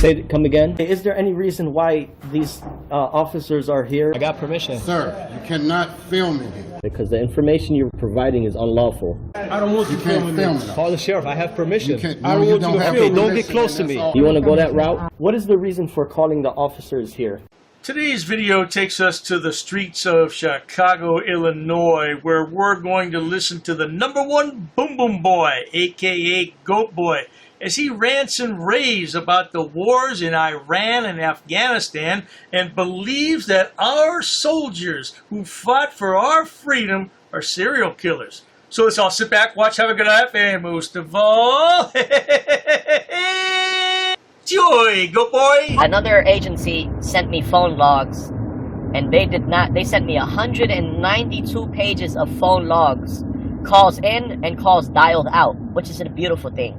Say, come again? Is there any reason why these officers are here? I got permission. Sir, you cannot film me here. Because the information you're providing is unlawful. I don't want you to film me. Call the sheriff. I have permission. I don't want you to film. Don't get close to me. You want to go that route? What is the reason for calling the officers here? Today's video takes us to the streets of Chicago, Illinois, where we're going to listen to the #1 Boom Boom Boy, aka GoatBoy, as he rants and raves about the wars in Iran and Afghanistan and believes that our soldiers who fought for our freedom are serial killers. So let's all sit back, watch, have a good laugh, and most of all, joy, GoatBoy! Another agency sent me phone logs, and they sent me 192 pages of phone logs, calls in and calls dialed out, which is a beautiful thing.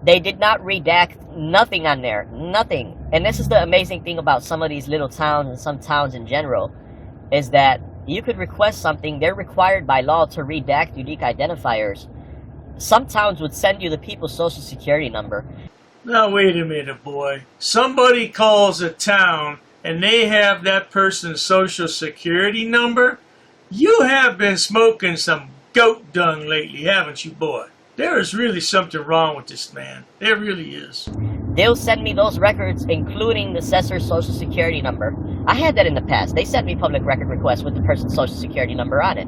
They did not redact nothing on there, nothing. And this is the amazing thing about some of these little towns and some towns in general, is that you could request something, they're required by law to redact unique identifiers. Some towns would send you the people's social security number. Now wait a minute, boy. Somebody calls a town and they have that person's social security number? You have been smoking some goat dung lately, haven't you, boy? There is really something wrong with this man. There really is. They'll send me those records, including the assessor's social security number. I had that in the past. They sent me public record requests with the person's social security number on it.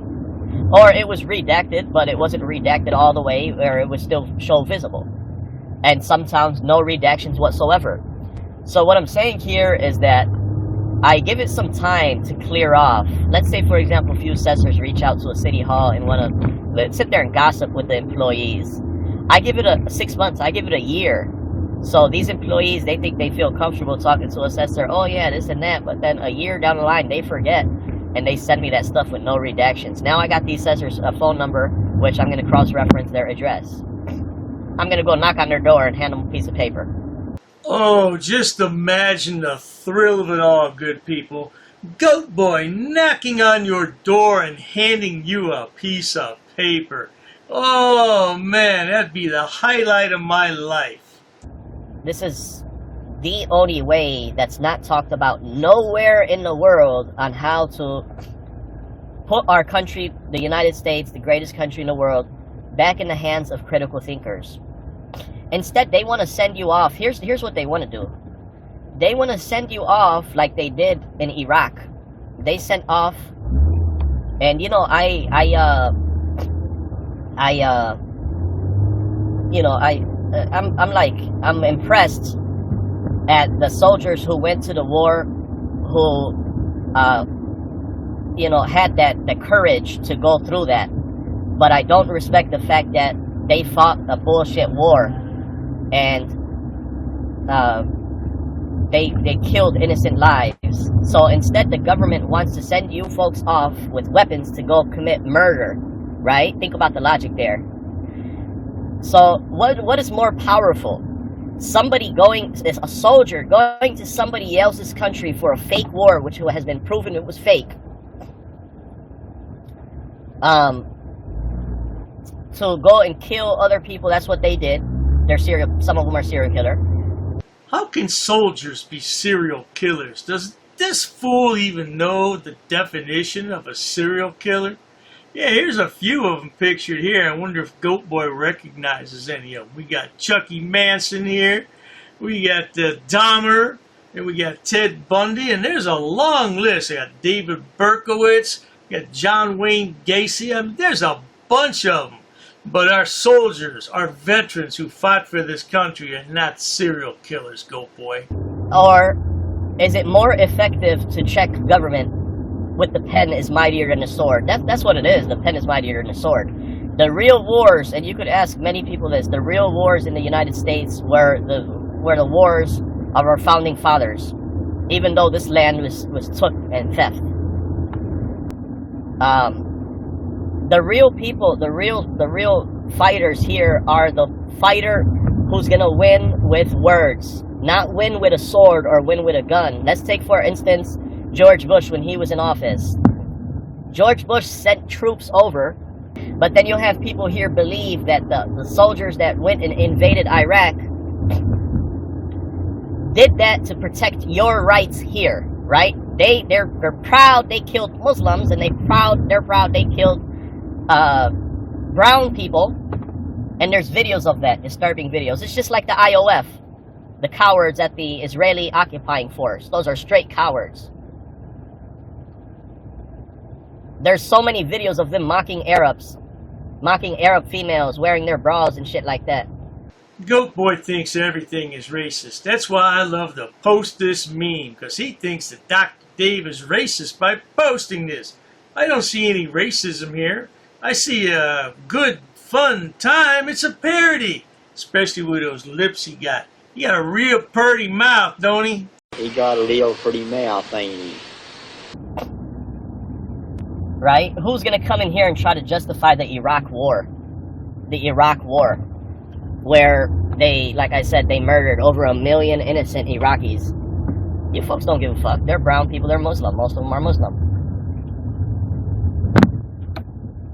Or it was redacted, but it wasn't redacted all the way, or it was still show visible. And some towns, no redactions whatsoever. So what I'm saying here is that I give it some time to clear off. Let's say, for example, a few assessors reach out to a city hall and want to sit there and gossip with the employees. I give it 6 months. I give it a year. So these employees, they think they feel comfortable talking to an assessor. Oh yeah, this and that. But then a year down the line, they forget. And they send me that stuff with no redactions. Now I got these assessors a phone number, which I'm going to cross-reference their address. I'm going to go knock on their door and hand them a piece of paper. Oh, just imagine the thrill of it all, good people. GoatBoy knocking on your door and handing you a piece of paper. Oh, man, that'd be the highlight of my life. This is the only way that's not talked about nowhere in the world on how to put our country, the United States, the greatest country in the world, back in the hands of critical thinkers. Instead, they want to send you off. Here's what they want to do. They want to send you off like they did in Iraq. They sent off, and you know, I'm impressed at the soldiers who went to the war, who had the courage to go through that. But I don't respect the fact that they fought a bullshit war and they killed innocent lives. So instead, the government wants to send you folks off with weapons to go commit murder, right? Think about the logic there. So what is more powerful? A soldier going to somebody else's country for a fake war, which has been proven it was fake. To go and kill other people, that's what they did. Some of them are serial killer. How can soldiers be serial killers? Does this fool even know the definition of a serial killer? Yeah, here's a few of them pictured here. I wonder if GoatBoy recognizes any of them. We got Chucky Manson here. We got Dahmer. And we got Ted Bundy. And there's a long list. I got David Berkowitz. We got John Wayne Gacy. I mean, there's a bunch of them. But our soldiers, our veterans who fought for this country are not serial killers, GoatBoy. Or is it more effective to check government with the pen is mightier than the sword? That's what it is. The pen is mightier than the sword. The real wars, and you could ask many people this, the real wars in the United States were the wars of our founding fathers, even though this land was took and theft. The real people, the real fighters here are the fighter who's gonna win with words, not win with a sword or win with a gun. Let's take, for instance, George Bush when he was in office. George Bush sent troops over, but then you'll have people here believe that the soldiers that went and invaded Iraq, did that to protect your rights here, right? They're proud they killed Muslims, and they're proud they killed brown people, and there's videos of that, disturbing videos. It's just like the IOF, the cowards at the Israeli occupying force. Those are straight cowards. There's so many videos of them mocking Arabs, mocking Arab females wearing their bras and shit like that. GoatBoy thinks everything is racist. That's why I love to post this meme, because he thinks that Dr. Dave is racist by posting this. I don't see any racism here. I see a good, fun time. It's a parody, especially with those lips he got. He got a real pretty mouth, don't he? He got a real pretty mouth, ain't he? Right? Who's gonna come in here and try to justify the Iraq War? The Iraq War, where they, like I said, they murdered over 1 million innocent Iraqis. You folks don't give a fuck. They're brown people, they're Muslim. Most of them are Muslim.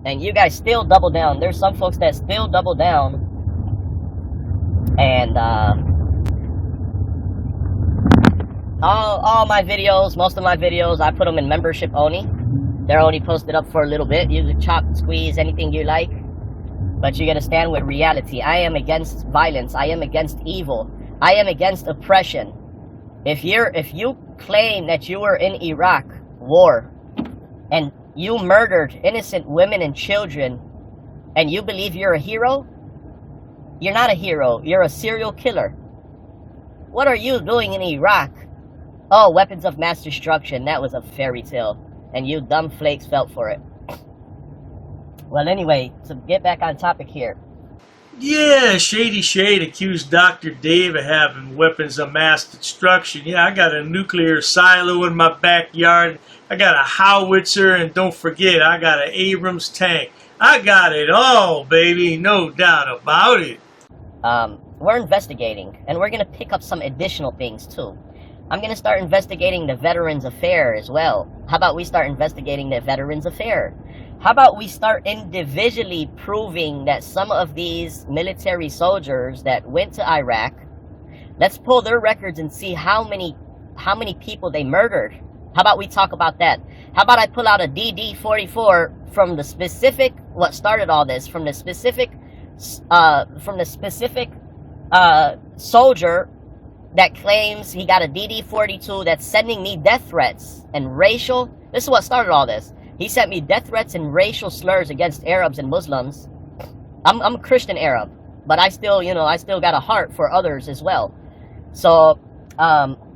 And you guys still double down. There's some folks that still double down. And, all my videos, most of my videos, I put them in membership only. They're only posted up for a little bit. You can chop, squeeze, anything you like. But you gotta stand with reality. I am against violence. I am against evil. I am against oppression. If you claim that you were in Iraq war and you murdered innocent women and children and you believe you're a hero, you're not a hero. You're a serial killer. What are you doing in Iraq? Oh, weapons of mass destruction. That was a fairy tale. And you dumb flakes fell for it. Well, anyway, to get back on topic here. Yeah, Shady Shade accused Dr. Dave of having weapons of mass destruction. Yeah, I got a nuclear silo in my backyard. I got a howitzer, and don't forget, I got an Abrams tank. I got it all, baby, no doubt about it. We're investigating, and we're going to pick up some additional things, too. I'm going to start investigating the Veterans Affair as well. How about we start investigating the Veterans Affair? How about we start individually proving that some of these military soldiers that went to Iraq, let's pull their records and see how many people they murdered. How about we talk about that? How about I pull out a DD-44 from the specific, what started all this, from the specific soldier that claims he got a DD-42 that's sending me death threats and racial, this is what started all this. He sent me death threats and racial slurs against Arabs and Muslims. I'm a Christian Arab, but I still got a heart for others as well. So,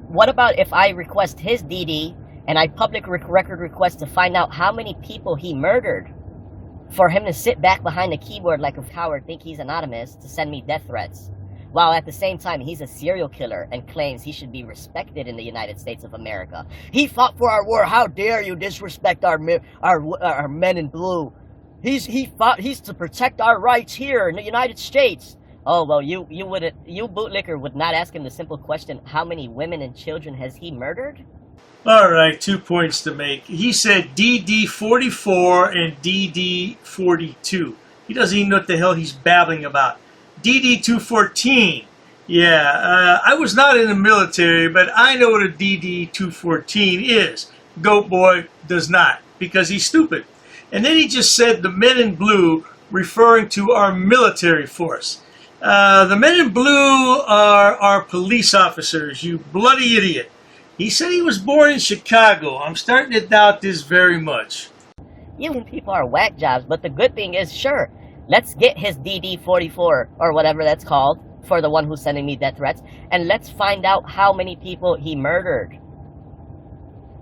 what about if I request his DD and I public record request to find out how many people he murdered for him to sit back behind the keyboard like a coward, think he's anonymous, to send me death threats, while at the same time he's a serial killer and claims he should be respected in the United States of America. He fought for our war. How dare you disrespect our men in blue? He's to protect our rights here in the United States. Oh well, you bootlicker would not ask him the simple question: how many women and children has he murdered? All right, 2 points to make. He said DD-44 and DD-42. He doesn't even know what the hell he's babbling about. DD-214. Yeah, I was not in the military, but I know what a DD-214 is. GoatBoy does not, because he's stupid. And then he just said the men in blue, referring to our military force. The men in blue are our police officers, you bloody idiot. He said he was born in Chicago. I'm starting to doubt this very much. You people are whack jobs, but the good thing is, sure, let's get his DD-44, or whatever that's called, for the one who's sending me death threats, and let's find out how many people he murdered.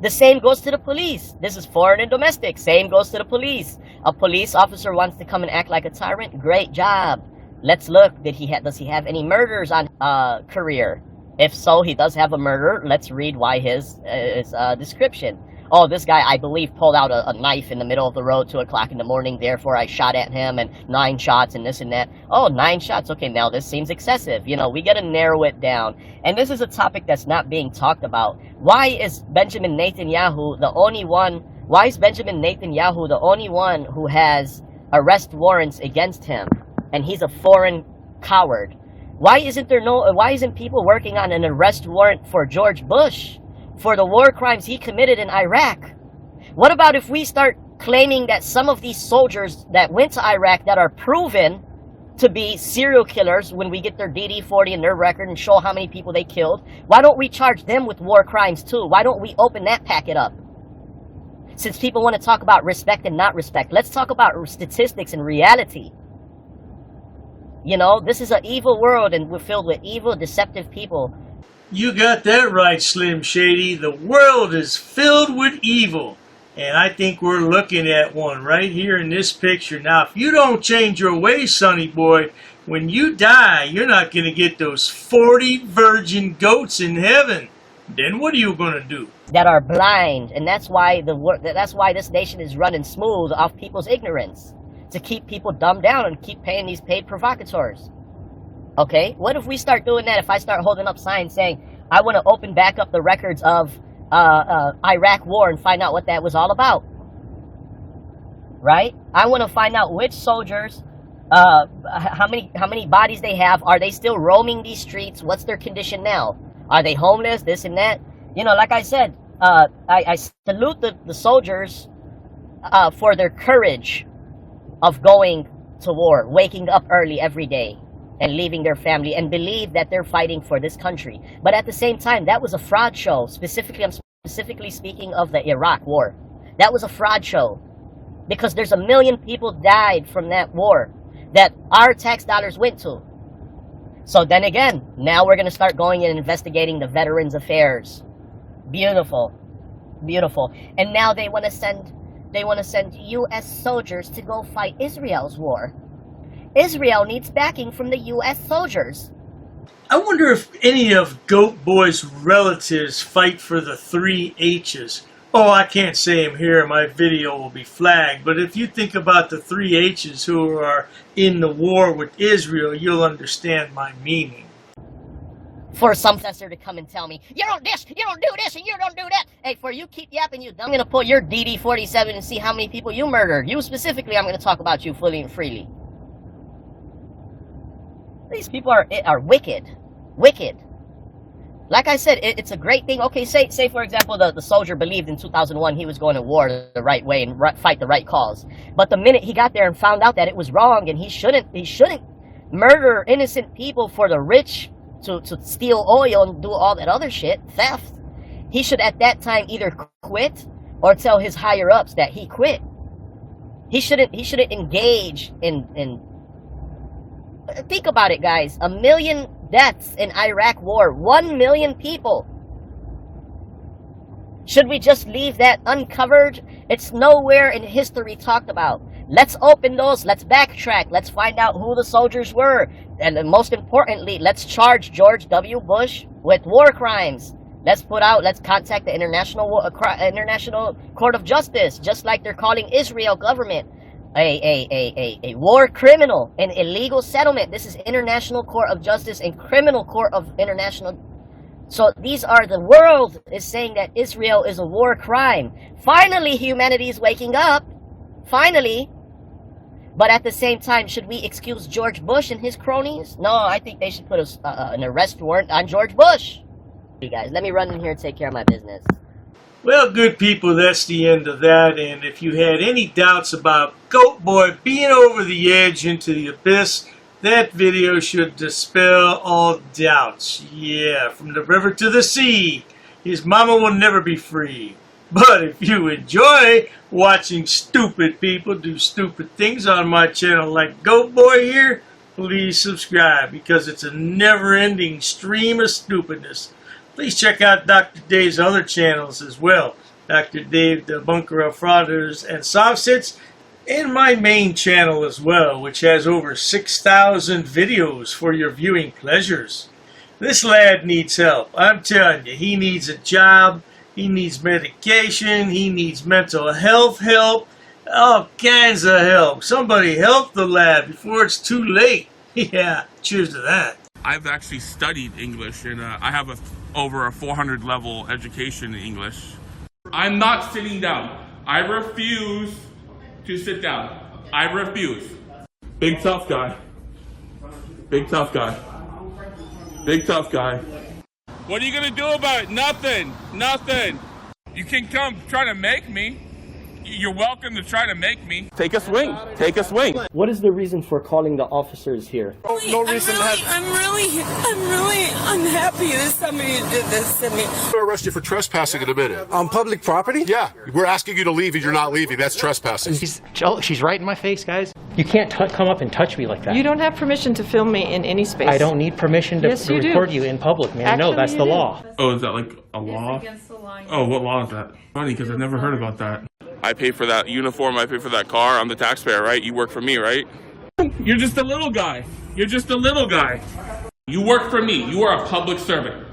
The same goes to the police. This is foreign and domestic. Same goes to the police. A police officer wants to come and act like a tyrant. Great job. Let's look. Does he have any murders on career? If so, he does have a murder. Let's read why his description. Oh, this guy, I believe, pulled out a knife in the middle of the road, 2 o'clock in the morning, therefore I shot at him, and 9 shots and this and that. Oh, 9 shots. Okay, now this seems excessive. You know, we got to narrow it down. And this is a topic that's not being talked about. Why is Benjamin Netanyahu the only one who has arrest warrants against him? And he's a foreign coward. Why isn't people working on an arrest warrant for George Bush for the war crimes he committed in Iraq? What about if we start claiming that some of these soldiers that went to Iraq that are proven to be serial killers when we get their DD-40 and their record and show how many people they killed, why don't we charge them with war crimes too? Why don't we open that packet up? Since people want to talk about respect and not respect, let's talk about statistics and reality. You know, this is an evil world and we're filled with evil, deceptive people. You got that right, Slim Shady. The world is filled with evil. And I think we're looking at one right here in this picture. Now, if you don't change your ways, sonny boy, when you die, you're not going to get those 40 virgin goats in heaven. Then what are you going to do? That are blind, and that's why this nation is running smooth off people's ignorance, to keep people dumbed down and keep paying these paid provocateurs. Okay, what if we start doing that? If I start holding up signs saying I want to open back up the records of Iraq war and find out what that was all about, right? I want to find out which soldiers, how many bodies they have. Are they still roaming these streets? What's their condition now? Are they homeless? This and that. You know, like I said, I salute the soldiers for their courage of going to war, waking up early every day and leaving their family and believe that they're fighting for this country. But at the same time, that was a fraud show. I'm specifically speaking of the Iraq war. That was a fraud show because there's 1 million people died from that war that our tax dollars went to. So then again, now we're going to start going and investigating the Veterans Affairs. Beautiful. Beautiful. And now they want to send U.S. soldiers to go fight Israel's war. Israel needs backing from the U.S. soldiers. I wonder if any of GoatBoy's relatives fight for the 3 H's. Oh, I can't say them here. My video will be flagged. But if you think about the 3 H's who are in the war with Israel, you'll understand my meaning. For some professor to come and tell me, you don't this, you don't do this, and you don't do that. Hey, for you keep yapping, you dumb. I'm going to pull your DD-47 and see how many people you murdered. You specifically, I'm going to talk about you fully and freely. These people are wicked. Wicked. Like I said, it's a great thing. Okay, say for example, the soldier believed in 2001 he was going to war the right way and fight the right cause. But the minute he got there and found out that it was wrong and he shouldn't murder innocent people for the rich to steal oil and do all that other shit, theft, he should at that time either quit or tell his higher ups that he quit. He shouldn't engage in think about it, guys. 1 million deaths in Iraq war. 1 million people. Should we just leave that uncovered? It's nowhere in history talked about. Let's open those. Let's backtrack. Let's find out who the soldiers were. And most importantly, let's charge George W. Bush with war crimes. Let's contact the International Court of Justice, just like they're calling Israel government a war criminal, an illegal settlement. This is International Court of Justice and Criminal Court of International. So the world is saying that Israel is a war crime. Finally, humanity is waking up. Finally. But at the same time, should we excuse George Bush and his cronies? No, I think they should put an arrest warrant on George Bush. You guys, let me run in here and take care of my business. Well, good people, that's the end of that. And if you had any doubts about GoatBoy being over the edge into the abyss, that video should dispel all doubts. Yeah, from the river to the sea, his mama will never be free. But if you enjoy watching stupid people do stupid things on my channel like GoatBoy here, please subscribe because it's a never-ending stream of stupidness. Please check out Dr. Dave's other channels as well. Dr. Dave, the Bunker of Frauditors and Softsits, and my main channel as well, which has over 6,000 videos for your viewing pleasures. This lad needs help. I'm telling you, he needs a job, he needs medication, he needs mental health help, all kinds of help. Somebody help the lad before it's too late. Yeah, cheers to that. I've actually studied English, and I have over a 400 level education in English. I'm not sitting down. I refuse to sit down. I refuse. Big tough guy. Big tough guy. Big tough guy. What are you gonna do about it? Nothing. Nothing. You can come try to make me. You're welcome to try to make me. Take a swing. Take a swing. What is the reason for calling the officers here? No reason. I'm really unhappy that somebody did this to me. We'll arrest you for trespassing in a minute. On public property? Yeah, we're asking you to leave and you're not leaving. That's trespassing. She's right in my face, guys. You can't come up and touch me like that. You don't have permission to film me in any space. I don't need permission to Yes, you do. record you in public, man. No, Actually, that's you the do. law. Oh, is that like a law? Against the law. Oh, what law is that? Funny, because I've never heard about that. I pay for that uniform, I pay for that car, I'm the taxpayer, right? You work for me, right? You're just a little guy. You're just a little guy. You work for me. You are a public servant.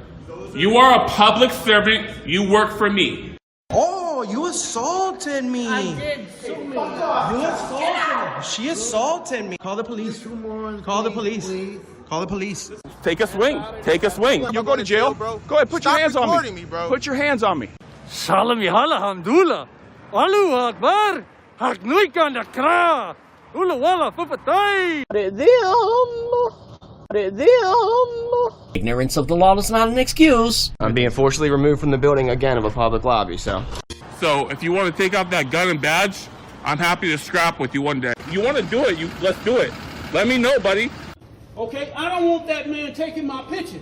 You are a public servant. You work for me. Oh, you assaulted me. I did. Sue me. You assaulted me. She assaulted me. Call the police. Call the police. Call the police. Take a swing. Take a swing. You'll go to jail, bro. Go ahead, put your hands on me. Bro. Put your hands on me. Salam yahala hamdullah. Allahu Akbar. Haknuikan dakra. Ula wala pupatai. Ignorance of the law is not an excuse. I'm being forcibly removed from the building again of a public lobby, so. So if you want to take out that gun and badge, I'm happy to scrap with you one day. You want to do it, let's do it. Let me know, buddy. Okay, I don't want that man taking my picture.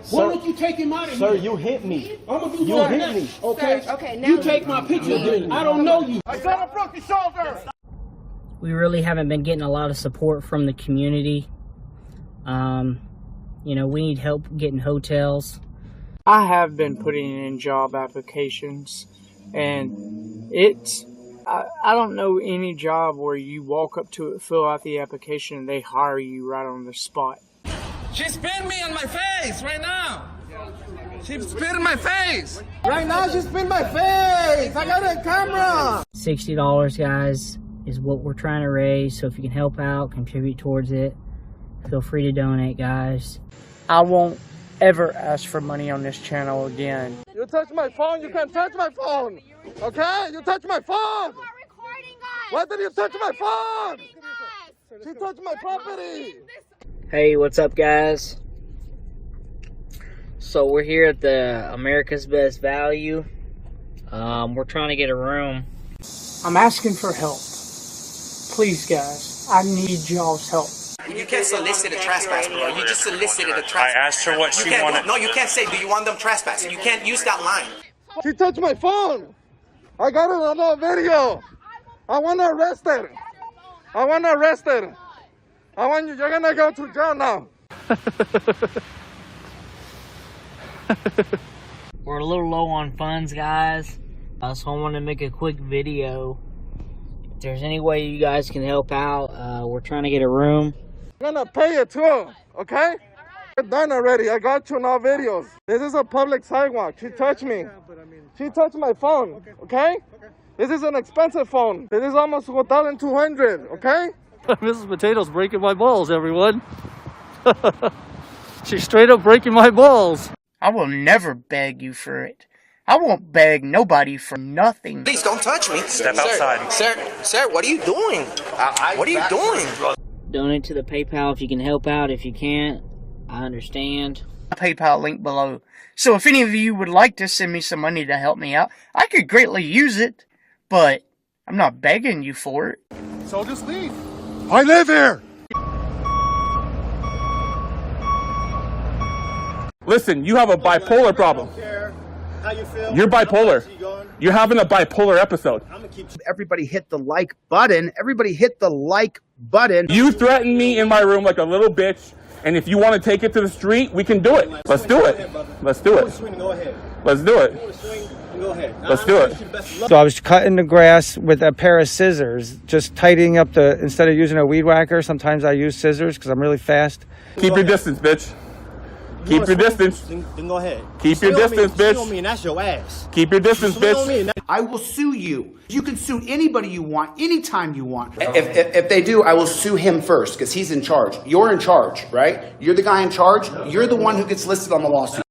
Why don't you take him out of Sir, here? you hit me. I'm gonna do You right hit now. me. Okay? Sir, okay, now you take my picture. I don't know you. I said I broke your shoulder. We really haven't been getting a lot of support from the community. You know, we need help getting hotels. I have been putting in job applications, and I don't know any job where you walk up to it, fill out the application, and they hire you right on the spot. She spit me on my face right now. She spit in my face. Right now, she spit in my face. I got it on camera. $60, guys, is what we're trying to raise. So if you can help out, contribute towards it, feel free to donate, guys. I won't ever ask for money on this channel again. You touch my phone, you can't touch my phone. Okay? You touch my phone. Why did you touch my phone? She touched my property. Hey, what's up, guys? So we're here at the America's Best Value. We're trying to get a room. I'm asking for help. Please, guys, I need y'all's help. You can't solicit a trespass, bro. You just solicited a trespass. I asked her what she wanted. No, you can't say, do you want them trespassing? You can't use that line. She touched my phone. I got it on a video. I want to arrest her. I want to arrest her. You're going to go to jail now. We're a little low on funds, guys. So I want to make a quick video. If there's any way you guys can help out, we're trying to get a room. I'm going to pay it too, okay? It's done already. I got you in all videos. This is a public sidewalk. She touched me. She touched my phone, okay? This is an expensive phone. This is almost 1,200, okay? Mrs. Potato's breaking my balls, everyone. She's straight up breaking my balls. I will never beg you for it. I won't beg nobody for nothing. Please don't touch me. Step outside. Sir, what are you doing? What are you doing? Donate to the PayPal if you can help out. If you can't, I understand. PayPal link below. So if any of you would like to send me some money to help me out, I could greatly use it, but I'm not begging you for it. So just leave. I live here. Listen, you have a bipolar problem. How you feel? You're bipolar. You're having a bipolar episode. Everybody hit the like button. Everybody hit the like button. You threatened me in my room like a little bitch, and if you want to take it to the street, we can do it. Let's do it. Let's do it. Let's do it. Let's do it. So I was cutting the grass with a pair of scissors, just tidying up instead of using a weed whacker, sometimes I use scissors because I'm really fast. Keep your distance, bitch. Keep your distance. Then go ahead. Keep your distance, bitch. Swing on me and that's your ass. Keep your distance, bitch. I will sue you. You can sue anybody you want, anytime you want. If they do, I will sue him first because he's in charge. You're in charge, right? You're the guy in charge. You're the one who gets listed on the lawsuit.